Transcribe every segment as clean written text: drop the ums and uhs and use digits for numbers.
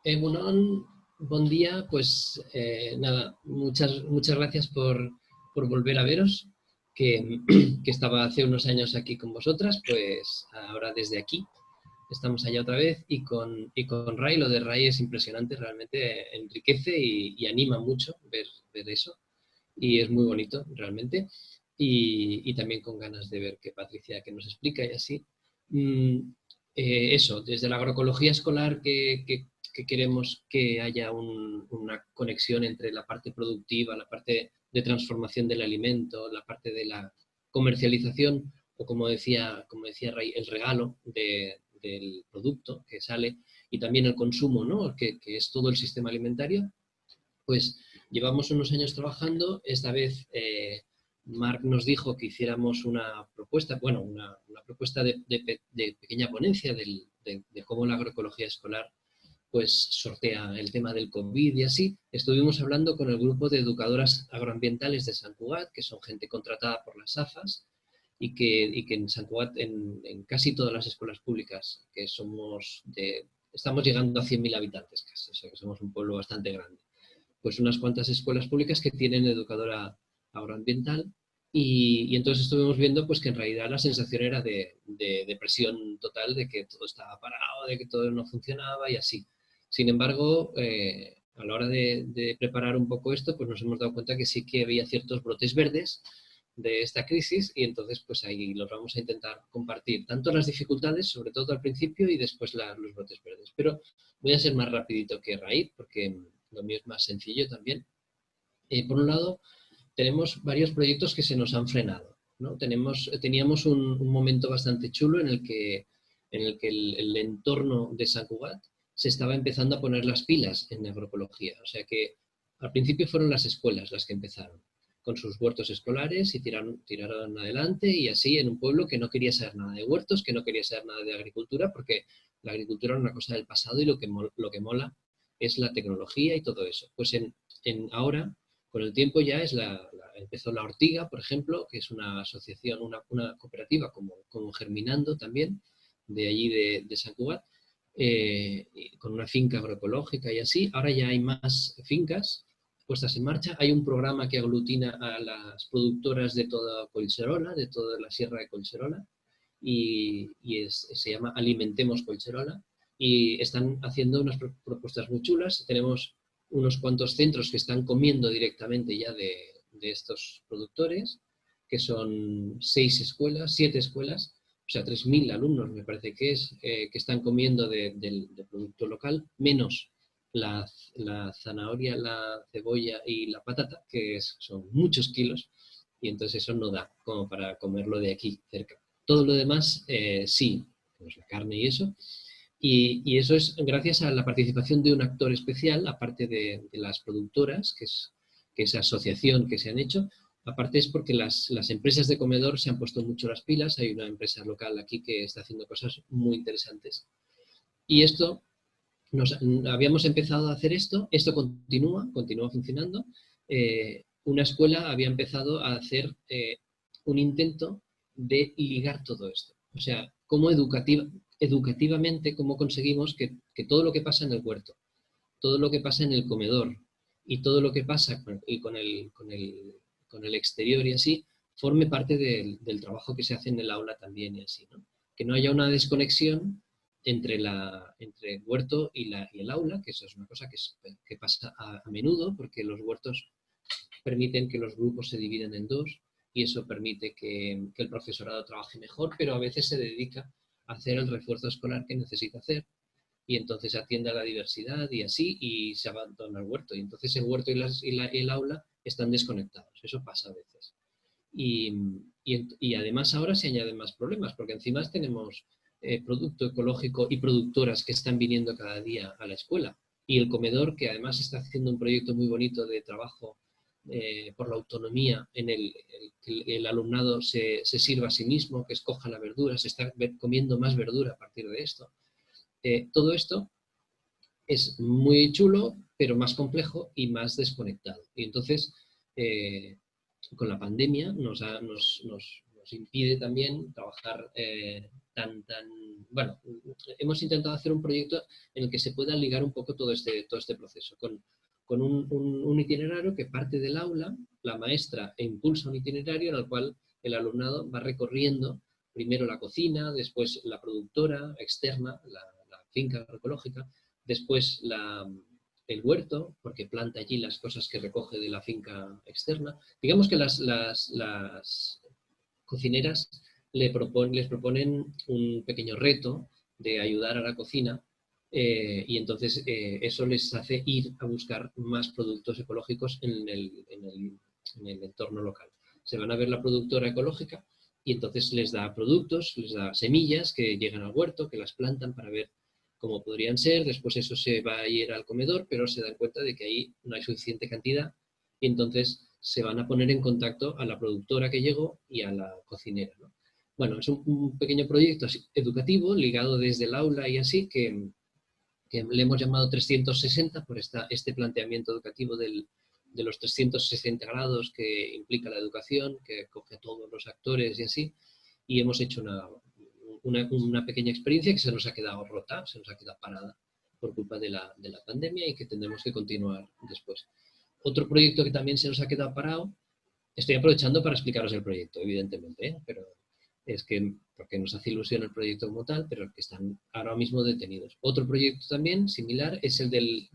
Egunon, buen día. Pues nada, muchas gracias por volver a veros, que, que estaba hace unos años aquí con vosotras, pues ahora desde aquí estamos allá otra vez y con Ray. Lo de Ray es impresionante, realmente enriquece y anima mucho ver eso, y es muy bonito realmente, y también con ganas de ver qué Patricia que nos explica y así. Mm, Eso, desde la agroecología escolar que queremos que haya una conexión entre la parte productiva, la parte de transformación del alimento, la parte de la comercialización, o como decía Ray, el regalo del producto que sale, y también el consumo, ¿no? Que es todo el sistema alimentario. Pues llevamos unos años trabajando. Esta vez Marc nos dijo que hiciéramos una propuesta, bueno, una propuesta de pequeña ponencia de cómo la agroecología escolar pues sortea el tema del COVID y así. Estuvimos hablando con el grupo de educadoras agroambientales de Sant Cugat, que son gente contratada por las AFAS, y que en Sant Cugat, en casi todas las escuelas públicas, que estamos llegando a 100.000 habitantes casi, o sea que somos un pueblo bastante grande, pues unas cuantas escuelas públicas que tienen educadora agroambiental, y entonces estuvimos viendo pues que en realidad la sensación era de depresión total, de que todo estaba parado, de que todo no funcionaba y así. Sin embargo, a la hora de preparar un poco esto, pues nos hemos dado cuenta que sí que había ciertos brotes verdes de esta crisis, y entonces pues ahí los vamos a intentar compartir, tanto las dificultades, sobre todo al principio, y después los brotes verdes. Pero voy a ser más rapidito que Raíz, porque lo mío es más sencillo también. Por un lado, tenemos varios proyectos que se nos han frenado, ¿no? Teníamos un momento bastante chulo en el que el entorno de Sant Cugat se estaba empezando a poner las pilas en agroecología. O sea que al principio fueron las escuelas las que empezaron con sus huertos escolares y tiraron adelante, y así en un pueblo que no quería saber nada de huertos, que no quería saber nada de agricultura, porque la agricultura era una cosa del pasado, y lo que mola es la tecnología y todo eso. Pues ahora, con el tiempo, ya empezó la Ortiga, por ejemplo, que es una asociación, una cooperativa como Germinando también, de allí de Sant Cugat, con una finca agroecológica y así. Ahora ya hay más fincas puestas en marcha. Hay un programa que aglutina a las productoras de toda Collserola, de toda la sierra de Collserola, se llama Alimentemos Collserola, y están haciendo unas propuestas muy chulas. Tenemos unos cuantos centros que están comiendo directamente ya de estos productores, que son 7 escuelas, o sea, 3.000 alumnos me parece que están comiendo del producto local, menos la zanahoria, la cebolla y la patata, que son muchos kilos, y entonces eso no da como para comerlo de aquí cerca. Todo lo demás, sí, pues la carne y eso. Y eso es gracias a la participación de un actor especial, aparte de las productoras, que esa asociación que se han hecho. Aparte es porque las empresas de comedor se han puesto mucho las pilas. Hay una empresa local aquí que está haciendo cosas muy interesantes. Y habíamos empezado a hacer esto continúa funcionando. Una escuela había empezado a hacer un intento de ligar todo esto. O sea, cómo educativamente, cómo conseguimos que todo lo que pasa en el huerto, todo lo que pasa en el comedor, y todo lo que pasa con el exterior y así, forme parte del trabajo que se hace en el aula también y así, ¿no? Que no haya una desconexión entre el huerto y el aula, que eso es una cosa que pasa a menudo, porque los huertos permiten que los grupos se dividan en dos, y eso permite que el profesorado trabaje mejor, pero a veces se dedica a hacer el refuerzo escolar que necesita hacer, y entonces atiende a la diversidad y así, y se abandona el huerto. Y entonces el huerto y el aula están desconectados. Eso pasa a veces. Y además ahora se añaden más problemas, porque encima tenemos producto ecológico y productoras que están viniendo cada día a la escuela. Y el comedor, que además está haciendo un proyecto muy bonito de trabajo por la autonomía, en el alumnado se sirva a sí mismo, que escoja la verdura, se está comiendo más verdura a partir de esto. Todo esto es muy chulo, pero más complejo y más desconectado. Y entonces, con la pandemia nos nos impide también trabajar bueno, hemos intentado hacer un proyecto en el que se pueda ligar un poco todo este proceso, con un itinerario que parte del aula, la maestra impulsa un itinerario en el cual el alumnado va recorriendo primero la cocina, después la productora externa, la finca agroecológica, después el huerto, porque planta allí las cosas que recoge de la finca externa. Digamos que las cocineras les proponen un pequeño reto de ayudar a la cocina y entonces eso les hace ir a buscar más productos ecológicos en el entorno local. Se van a ver la productora ecológica y entonces les da productos, les da semillas que llegan al huerto, que las plantan para ver cómo podrían ser. Después eso se va a ir al comedor, pero se dan cuenta de que ahí no hay suficiente cantidad y entonces se van a poner en contacto a la productora que llegó y a la cocinera, ¿no? Bueno, es un pequeño proyecto educativo ligado desde el aula y así, que le hemos llamado 360 por este planteamiento educativo de los 360 grados que implica la educación, que coge a todos los actores y así, y hemos hecho una pequeña experiencia que se nos ha quedado rota, se nos ha quedado parada por culpa de la pandemia y que tendremos que continuar después. Otro proyecto que también se nos ha quedado parado, estoy aprovechando para explicaros el proyecto, evidentemente, pero es que porque nos hace ilusión el proyecto como tal, pero que están ahora mismo detenidos. Otro proyecto también similar es el del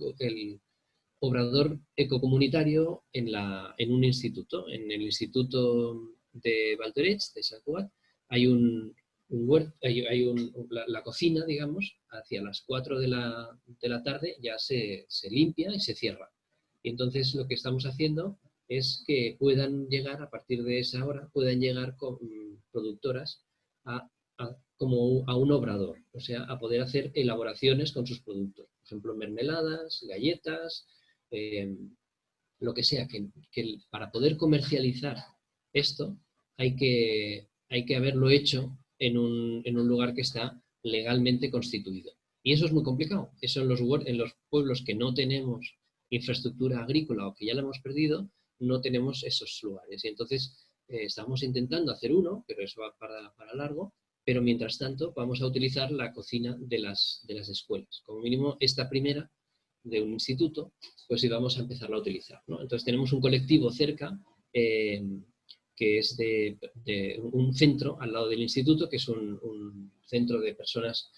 obrador ecocomunitario en un instituto. En el instituto de Valtoreix, de Sant Cugat, hay la cocina, digamos, hacia las 4 de la tarde ya se limpia y se cierra. Y entonces lo que estamos haciendo es que puedan llegar, a partir de esa hora, puedan llegar con productoras como a un obrador, o sea, a poder hacer elaboraciones con sus productos. Por ejemplo, mermeladas, galletas, lo que sea, que para poder comercializar esto hay que haberlo hecho en un lugar que está legalmente constituido. Y eso es muy complicado. Eso en los pueblos que no tenemos infraestructura agrícola o que ya la hemos perdido, no tenemos esos lugares. Y entonces estamos intentando hacer uno, pero eso va para largo, pero mientras tanto vamos a utilizar la cocina de las escuelas. Como mínimo esta primera de un instituto, pues íbamos a empezarla a utilizar, ¿no? Entonces tenemos un colectivo cerca que es de un centro al lado del instituto, que es un centro de personas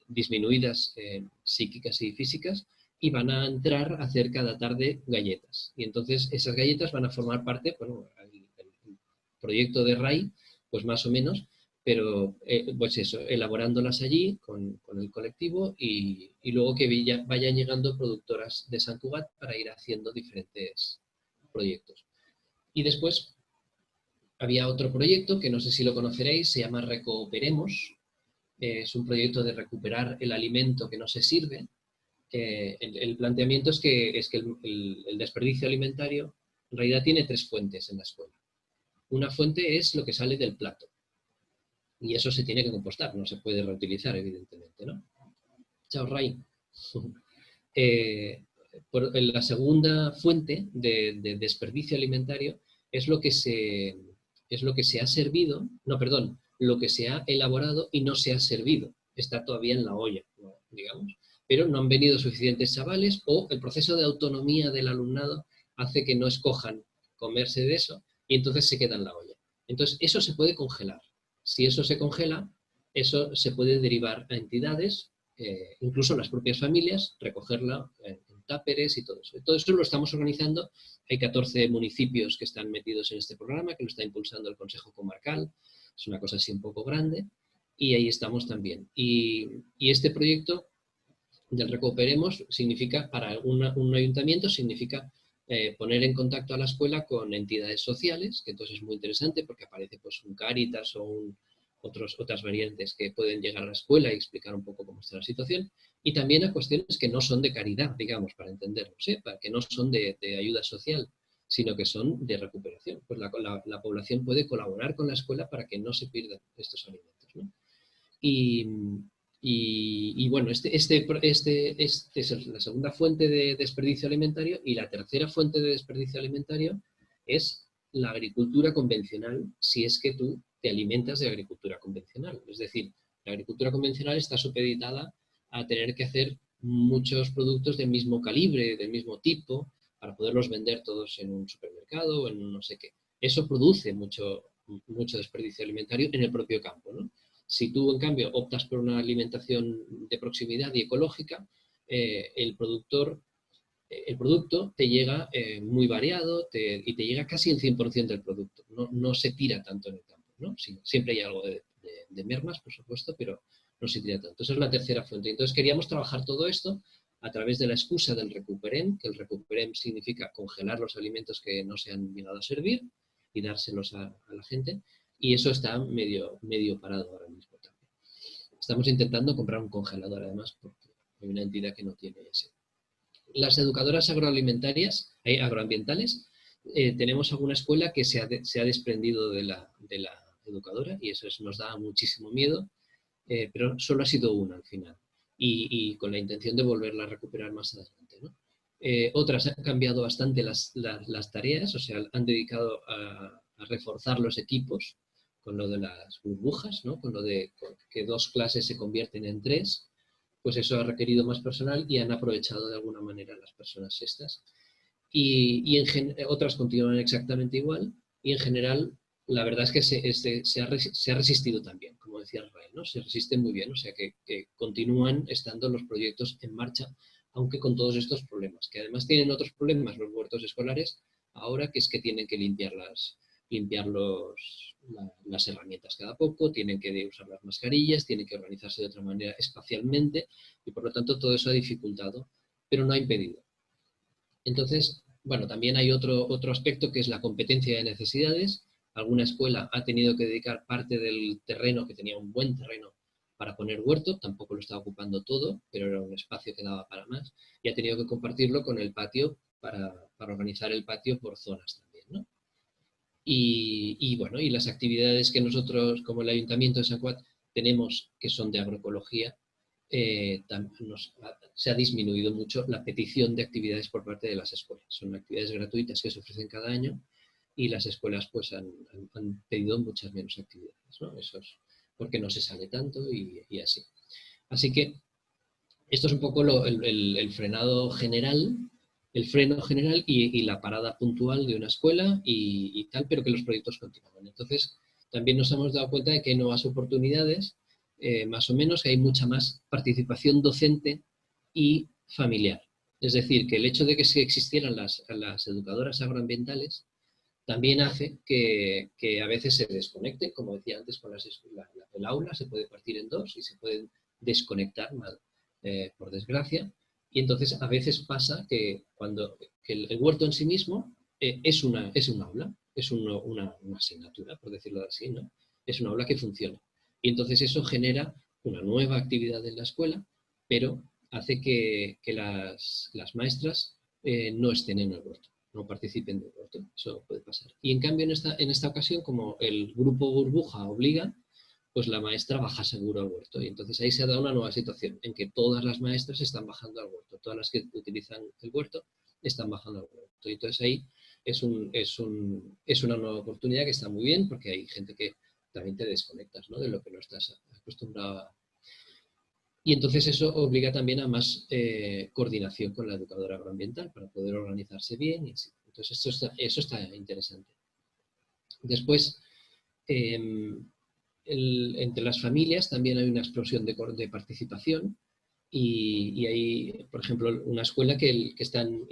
disminuidas psíquicas y físicas, y van a entrar a hacer cada tarde galletas. Y entonces esas galletas van a formar parte, bueno, el proyecto de RAI, pues más o menos, pero pues eso, elaborándolas allí con el colectivo y luego que vayan llegando productoras de Sant Cugat para ir haciendo diferentes proyectos. Y después había otro proyecto que no sé si lo conoceréis, se llama Recooperemos. Es un proyecto de recuperar el alimento que no se sirve. El planteamiento es que el desperdicio alimentario en realidad tiene 3 fuentes en la escuela. Una fuente es lo que sale del plato. Y eso se tiene que compostar, no se puede reutilizar, evidentemente, ¿no? Chao, Ray. La segunda fuente de desperdicio alimentario es lo que se ha servido, no, perdón, lo que se ha elaborado y no se ha servido. Está todavía en la olla, ¿no? Digamos. Pero no han venido suficientes chavales o el proceso de autonomía del alumnado hace que no escojan comerse de eso y entonces se queda en la olla. Entonces, eso se puede congelar. Si eso se congela, eso se puede derivar a entidades, incluso las propias familias, recogerla en táperes y todo eso. Todo eso lo estamos organizando. Hay 14 municipios que están metidos en este programa, que lo está impulsando el Consejo Comarcal. Es una cosa así un poco grande. Y ahí estamos también. Y este proyecto del Recooperemos significa, para un ayuntamiento, significa poner en contacto a la escuela con entidades sociales, que entonces es muy interesante porque aparece pues un Cáritas o otras variantes que pueden llegar a la escuela y explicar un poco cómo está la situación, y también a cuestiones que no son de caridad, digamos, para entendernos, que no son de ayuda social, sino que son de recuperación. Pues la población puede colaborar con la escuela para que no se pierdan estos alimentos, ¿no? Y bueno, esta es la segunda fuente de desperdicio alimentario, y la tercera fuente de desperdicio alimentario es la agricultura convencional si es que tú te alimentas de agricultura convencional. Es decir, la agricultura convencional está supeditada a tener que hacer muchos productos del mismo calibre, del mismo tipo, para poderlos vender todos en un supermercado o en un no sé qué. Eso produce mucho desperdicio alimentario en el propio campo, ¿no? Si tú, en cambio, optas por una alimentación de proximidad y ecológica, el producto te llega muy variado y te llega casi el 100% del producto. No se tira tanto en el campo, ¿no? Sí, siempre hay algo de mermas, por supuesto, pero no se tira tanto. Esa es la tercera fuente. Entonces queríamos trabajar todo esto a través de la excusa del recuperem, que el recuperem significa congelar los alimentos que no se han llegado a servir y dárselos a la gente, y eso está medio parado ahora mismo también. Estamos intentando comprar un congelador, además, porque hay una entidad que no tiene ese. Las educadoras agroambientales, tenemos alguna escuela que se ha desprendido de la educadora, y eso nos da muchísimo miedo, pero solo ha sido una al final, y con la intención de volverla a recuperar más adelante, ¿no? Otras han cambiado bastante las tareas, o sea, han dedicado a reforzar los equipos con lo de las burbujas, ¿no? Con lo de que 2 clases se convierten en 3, pues eso ha requerido más personal y han aprovechado de alguna manera las personas estas. Y otras continúan exactamente igual, y en general la verdad es que se ha resistido también, como decía Rafael, ¿no? Se resisten muy bien, o sea que continúan estando los proyectos en marcha, aunque con todos estos problemas, que además tienen otros problemas los huertos escolares, ahora que es que tienen que limpiar las herramientas cada poco, tienen que usar las mascarillas, tienen que organizarse de otra manera espacialmente, y por lo tanto todo eso ha dificultado, pero no ha impedido. Entonces, bueno, también hay otro aspecto que es la competencia de necesidades. Alguna escuela ha tenido que dedicar parte del terreno, que tenía un buen terreno, para poner huerto, tampoco lo estaba ocupando todo, pero era un espacio que daba para más, y ha tenido que compartirlo con el patio para organizar el patio por zonas también, ¿no? Y bueno, y las actividades que nosotros, como el Ayuntamiento de San Cuat, tenemos, que son de agroecología, se ha disminuido mucho la petición de actividades por parte de las escuelas. Son actividades gratuitas que se ofrecen cada año, y las escuelas pues han pedido muchas menos actividades, ¿no? Eso es porque no se sale tanto y así. Así que esto es un poco el frenado general, el freno general y la parada puntual de una escuela y tal, pero que los proyectos continúan. Entonces, también nos hemos dado cuenta de que hay nuevas oportunidades, más o menos, que hay mucha más participación docente y familiar. Es decir, que el hecho de que existieran las educadoras agroambientales también hace que a veces se desconecten, como decía antes, con el aula se puede partir en dos y se pueden desconectar mal, por desgracia, y entonces a veces pasa que el huerto en sí mismo es un aula, es una asignatura, por decirlo así, ¿no? Es un aula que funciona. Y entonces eso genera una nueva actividad en la escuela, pero hace que las maestras no estén en el huerto, no participen del huerto. Eso puede pasar. Y en cambio, en esta ocasión, como el grupo burbuja obliga, pues la maestra baja seguro al huerto. Y entonces ahí se ha dado una nueva situación, en que todas las maestras están bajando al huerto. Todas las que utilizan el huerto están bajando al huerto. Y entonces ahí es una nueva oportunidad que está muy bien, porque hay gente que también te desconectas, ¿no?, de lo que no estás acostumbrado a. Y entonces eso obliga también a más coordinación con la educadora agroambiental para poder organizarse bien. Y así. Entonces eso está interesante. Después, entre las familias también hay una explosión de participación, y hay, por ejemplo, una escuela que están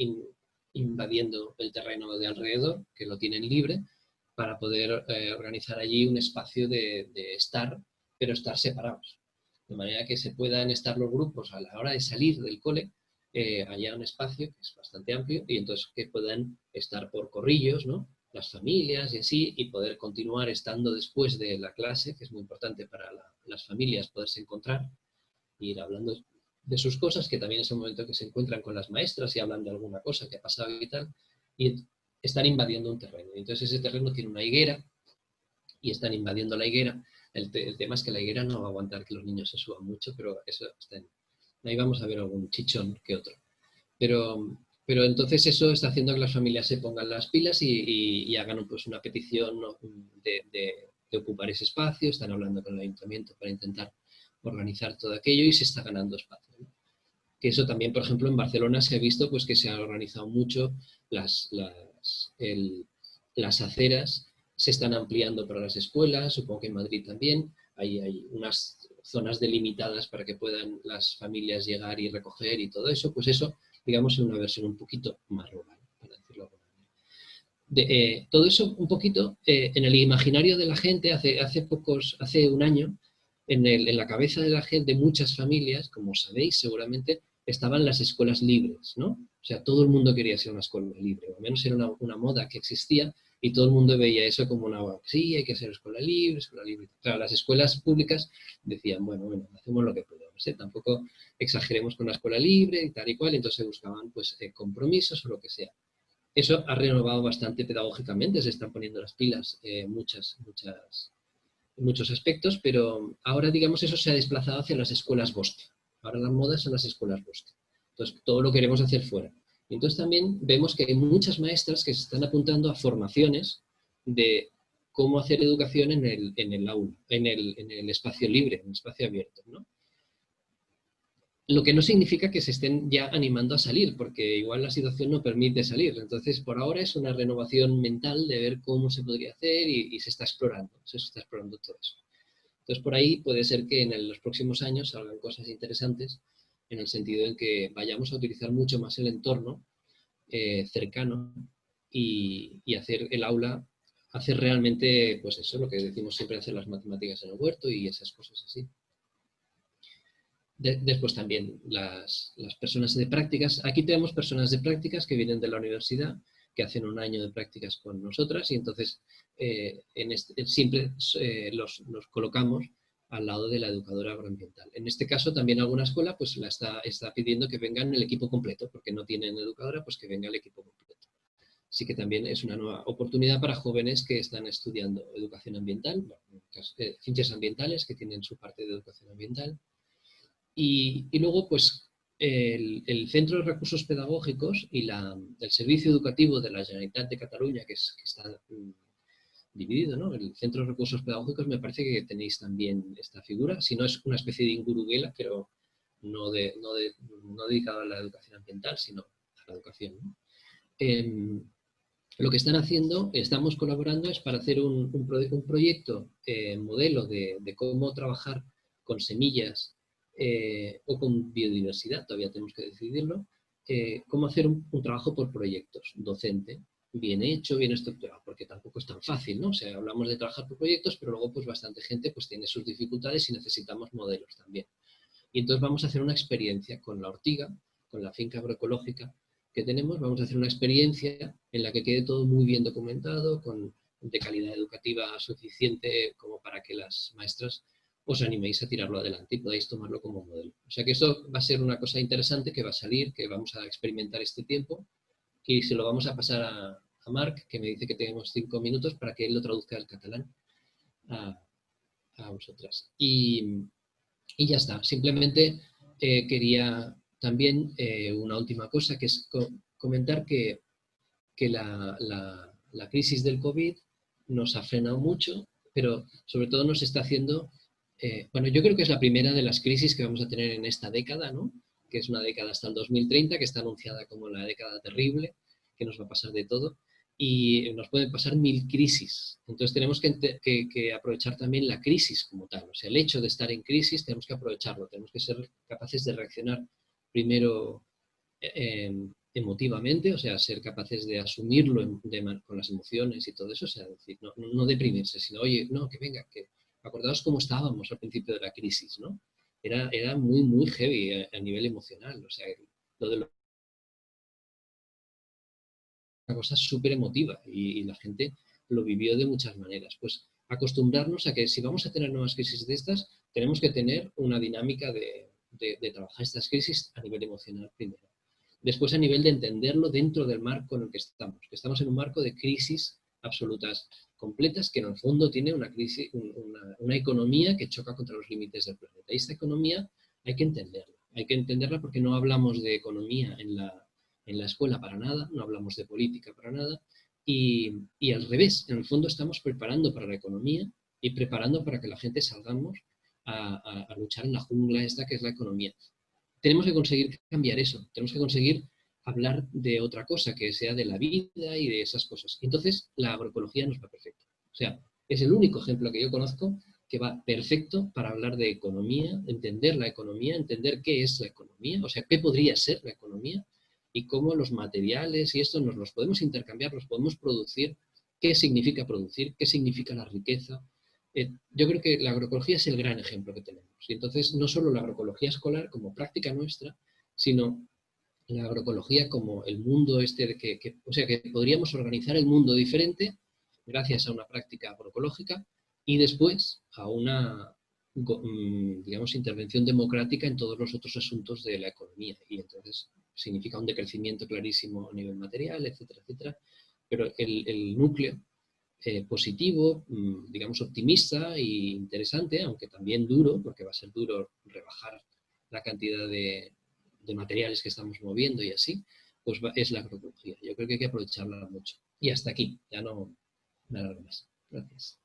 invadiendo el terreno de alrededor, que lo tienen libre, para poder organizar allí un espacio de estar, pero estar separados. De manera que se puedan estar los grupos a la hora de salir del cole, haya un espacio que es bastante amplio, y entonces que puedan estar por corrillos, ¿no?, las familias y así, y poder continuar estando después de la clase, que es muy importante para las familias poderse encontrar e ir hablando de sus cosas, que también es el momento que se encuentran con las maestras y hablan de alguna cosa que ha pasado y tal, y están invadiendo un terreno. Entonces ese terreno tiene una higuera y están invadiendo la higuera. El tema es que la higuera no va a aguantar que los niños se suban mucho, pero eso está ahí vamos a ver algún chichón que otro. Pero Pero entonces eso está haciendo que las familias se pongan las pilas y hagan pues una petición, ¿no?, de ocupar ese espacio, están hablando con el ayuntamiento para intentar organizar todo aquello y se está ganando espacio, ¿no? Que eso también, por ejemplo, en Barcelona se ha visto pues que se han organizado mucho las aceras, se están ampliando para las escuelas, supongo que en Madrid también, hay unas zonas delimitadas para que puedan las familias llegar y recoger y todo eso, pues eso, digamos, en una versión un poquito más rural, para decirlo de alguna manera. Todo eso un poquito en el imaginario de la gente hace un año, en la cabeza de la gente, de muchas familias, como sabéis seguramente, estaban las escuelas libres, ¿no? O sea, todo el mundo quería ser una escuela libre, o al menos era una moda que existía y todo el mundo veía eso como una, sí, hay que ser escuela libre, escuela libre. Claro, las escuelas públicas decían, bueno, hacemos lo que podemos, ¿eh? Tampoco exageremos con la escuela libre y tal y cual, entonces buscaban pues compromisos o lo que sea. Eso ha renovado bastante pedagógicamente, se están poniendo las pilas en muchos aspectos, pero ahora, digamos, eso se ha desplazado hacia las escuelas Bosque. Ahora las modas son las escuelas Bosque. Entonces, todo lo queremos hacer fuera. Y entonces también vemos que hay muchas maestras que se están apuntando a formaciones de cómo hacer educación en el aula, en el espacio libre, en el espacio abierto, ¿no? Lo que no significa que se estén ya animando a salir, porque igual la situación no permite salir. Entonces, por ahora es una renovación mental de ver cómo se podría hacer y se está explorando todo eso. Entonces, por ahí puede ser que en los próximos años salgan cosas interesantes, en el sentido en que vayamos a utilizar mucho más el entorno cercano y hacer el aula, hacer realmente, pues eso, lo que decimos siempre, hacer las matemáticas en el huerto y esas cosas así. Después también las personas de prácticas. Aquí tenemos personas de prácticas que vienen de la universidad, que hacen un año de prácticas con nosotras y entonces siempre los colocamos al lado de la educadora agroambiental. En este caso también alguna escuela pues está pidiendo que vengan el equipo completo, porque no tienen educadora, pues que venga el equipo completo. Así que también es una nueva oportunidad para jóvenes que están estudiando educación ambiental, ciencias ambientales, que tienen su parte de educación ambiental. Y luego, pues, el Centro de Recursos Pedagógicos y el Servicio Educativo de la Generalitat de Cataluña, que está dividido, ¿no? El Centro de Recursos Pedagógicos, me parece que tenéis también esta figura, si no es una especie de Inguruguela, pero no dedicado a la educación ambiental, sino a la educación, ¿no? Lo que están haciendo, estamos colaborando, es para hacer un proyecto modelo de cómo trabajar con semillas o con biodiversidad, todavía tenemos que decidirlo, cómo hacer un trabajo por proyectos, docente, bien hecho, bien estructurado, porque tampoco es tan fácil, ¿no? O sea, hablamos de trabajar por proyectos, pero luego pues bastante gente pues tiene sus dificultades y necesitamos modelos también. Y entonces vamos a hacer una experiencia con la ortiga, con la finca agroecológica que tenemos, vamos a hacer una experiencia en la que quede todo muy bien documentado, de calidad educativa suficiente como para que las maestras os animéis a tirarlo adelante y podáis tomarlo como modelo. O sea que eso va a ser una cosa interesante que va a salir, que vamos a experimentar este tiempo y se lo vamos a pasar a Marc, que me dice que tenemos 5 minutos para que él lo traduzca al catalán a vosotras. Y ya está. Simplemente quería también una última cosa, que es comentar que la crisis del COVID nos ha frenado mucho, pero sobre todo nos está haciendo... bueno, yo creo que es la primera de las crisis que vamos a tener en esta década, ¿no? Que es una década hasta el 2030, que está anunciada como la década terrible, que nos va a pasar de todo, y nos pueden pasar 1000 crisis. Entonces tenemos que aprovechar también la crisis como tal. O sea, el hecho de estar en crisis tenemos que aprovecharlo, tenemos que ser capaces de reaccionar primero emotivamente, o sea, ser capaces de asumirlo con las emociones y todo eso, o sea, decir, no deprimirse, sino, oye, no, que venga, que acordaos cómo estábamos al principio de la crisis, ¿no? Era muy, muy heavy a nivel emocional, o sea, lo de una cosa súper emotiva y la gente lo vivió de muchas maneras. Pues acostumbrarnos a que si vamos a tener nuevas crisis de estas, tenemos que tener una dinámica de trabajar estas crisis a nivel emocional primero. Después a nivel de entenderlo dentro del marco en el que estamos en un marco de crisis absolutas completas, que en el fondo tiene una crisis, una economía que choca contra los límites del planeta. Y esta economía hay que entenderla porque no hablamos de economía en en la escuela para nada, no hablamos de política para nada, y al revés, en el fondo estamos preparando para la economía y preparando para que la gente salgamos a luchar en la jungla esta que es la economía. Tenemos que conseguir cambiar eso, tenemos que conseguir hablar de otra cosa, que sea de la vida y de esas cosas. Entonces, la agroecología nos va perfecto. O sea, es el único ejemplo que yo conozco que va perfecto para hablar de economía, entender la economía, entender qué es la economía, o sea, qué podría ser la economía y cómo los materiales y esto nos los podemos intercambiar, los podemos producir, qué significa producir, qué significa la riqueza. Yo creo que la agroecología es el gran ejemplo que tenemos. Y entonces, no solo la agroecología escolar como práctica nuestra, sino la agroecología como el mundo este de o sea, que podríamos organizar el mundo diferente gracias a una práctica agroecológica y después a una, digamos, intervención democrática en todos los otros asuntos de la economía. Y entonces significa un decrecimiento clarísimo a nivel material, etcétera, etcétera. Pero el núcleo positivo, digamos, optimista e interesante, aunque también duro, porque va a ser duro rebajar la cantidad de materiales que estamos moviendo y así, pues es la agroecología. Yo creo que hay que aprovecharla mucho. Y hasta aquí, ya no nada más. Gracias.